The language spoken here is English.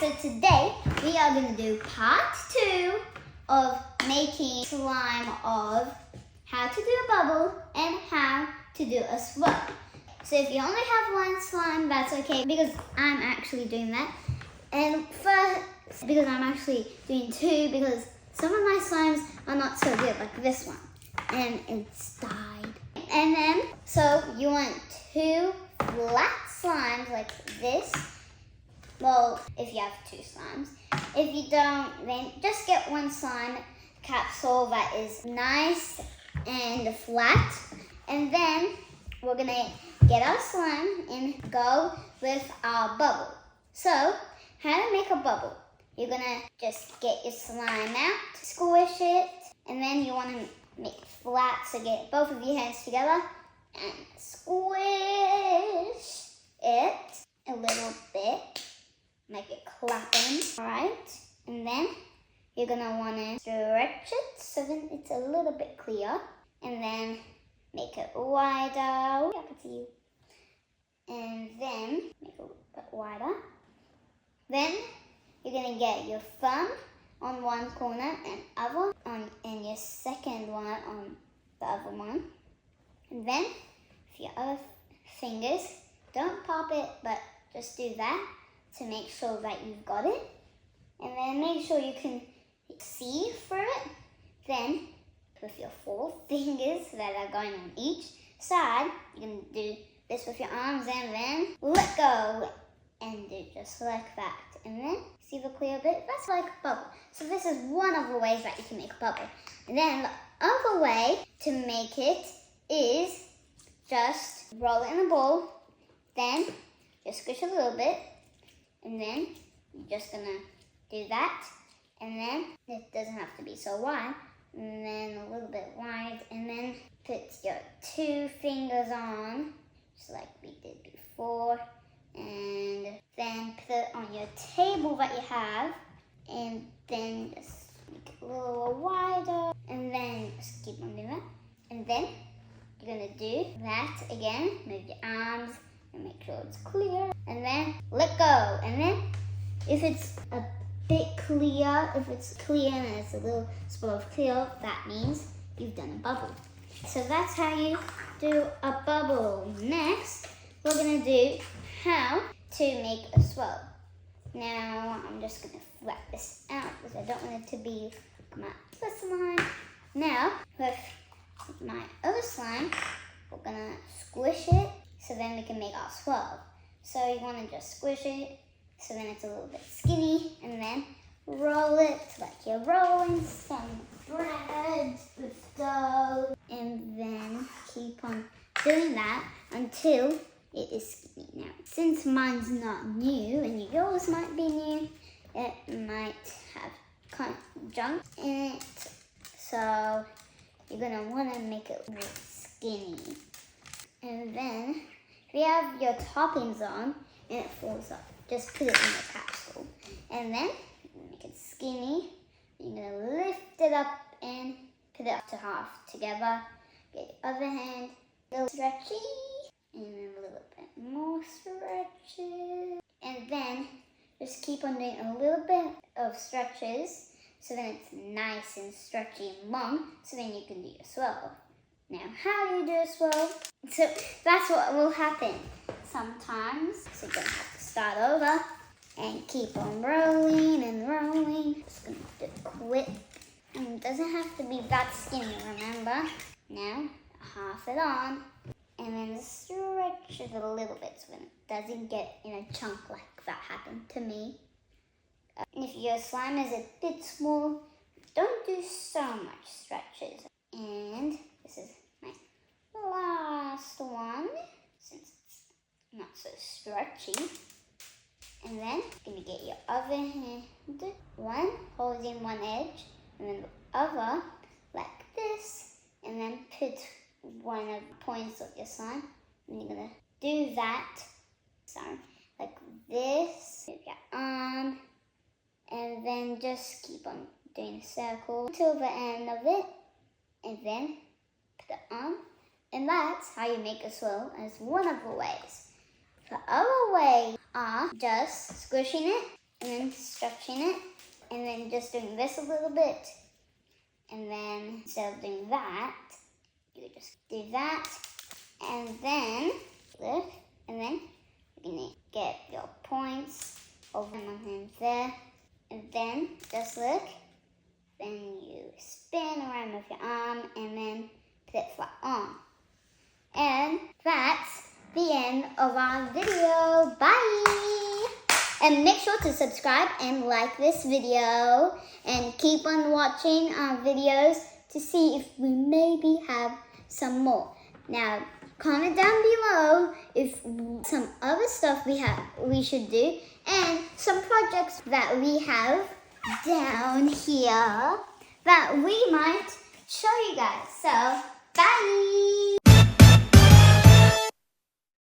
So today we are going to do part 2 of making slime of how to do a bubble and how to do a swirl. So if you only have one slime, that's okay because I'm actually doing that. And first, because I'm actually doing 2 because some of my slimes are not so good, like this one. And it's died. And then, so you want 2 flat slimes like this. Well, if you have 2 slimes. If you don't, then just get one slime capsule that is nice and flat. And then we're gonna get our slime and go with our bubble. So, how to make a bubble? You're gonna just get your slime out, squish it, and then you wanna make it flat. So get both of your hands together and squish it a little bit. Make it clapping, alright? And then you're gonna wanna stretch it so then it's a little bit clear. And then make it wider. I can see you. And then make it a little bit wider. Then you're gonna get your thumb on one corner and other and your second one on the other one. And then with your other fingers, don't pop it, but just do that to make sure that you've got it. And then make sure you can see through it. Then with your 4 fingers that are going on each side, you're going to do this with your arms and then let go and do just like that. And then see the clear bit? That's like a bubble. So this is one of the ways that you can make a bubble. And then the other way to make it is just roll it in a ball, then just squish a little bit, and then you're just gonna do that, and then it doesn't have to be so wide, and then a little bit wide, and then put your 2 fingers on, just like we did before, and then put it on your table that you have, and then just make it a little wider, and then just keep on doing that, and then you're gonna do that again, move your arms, and make sure it's clear, and then let go. And then if it's a bit clear, if it's clear and it's a little spot of clear, that means you've done a bubble. So that's how you do a bubble. Next, we're gonna do how to make a swirl. Now, I'm just gonna flat this out because I don't want it to be my other slime. Now, with my other slime, we're gonna squish it so then we can make our swirl. So you want to just squish it so then it's a little bit skinny, and then roll it like you're rolling some bread with dough, and then keep on doing that until it is skinny. Now, since mine's not new and yours might be new, it might have kind of junk in it, so you're gonna want to make it really skinny. And then if you have your toppings on and it falls up, just put it in the capsule. And then make it skinny. You're gonna lift it up and put it up to half together. Get your other hand, a little stretchy, and then a little bit more stretchy. And then just keep on doing a little bit of stretches so then it's nice and stretchy and long, so then you can do your swirl. Now, how do you do a swirl? So that's what will happen sometimes. So you're gonna have to start over and keep on rolling and rolling. Just gonna do it quick. And it doesn't have to be that skinny, remember? Now, half it on, and then stretch it a little bit so it doesn't get in a chunk like that happened to me. If your slime is a bit small, don't do so much stretches. And this is my last one, since it's not so stretchy. And then you're gonna get your other hand, one holding one edge, and then the other like this, and then put one of the points of your slime, and you're gonna do that, like this, move your arm, and then just keep on doing a circle till the end of it, and then put it on. And that's how you make a swirl, as one of the ways. The other way are just squishing it and then stretching it, and then just doing this a little bit. And then instead of doing that, you just do that, and then look, and then you're gonna get your points over on him there, and then just look. Then you spin around with your arm, and then put it flat on. And that's the end of our video. Bye! And make sure to subscribe and like this video, and keep on watching our videos to see if we maybe have some more. Now, comment down below if some other stuff we should do, and some projects that we have down here that we might show you guys. So, bye!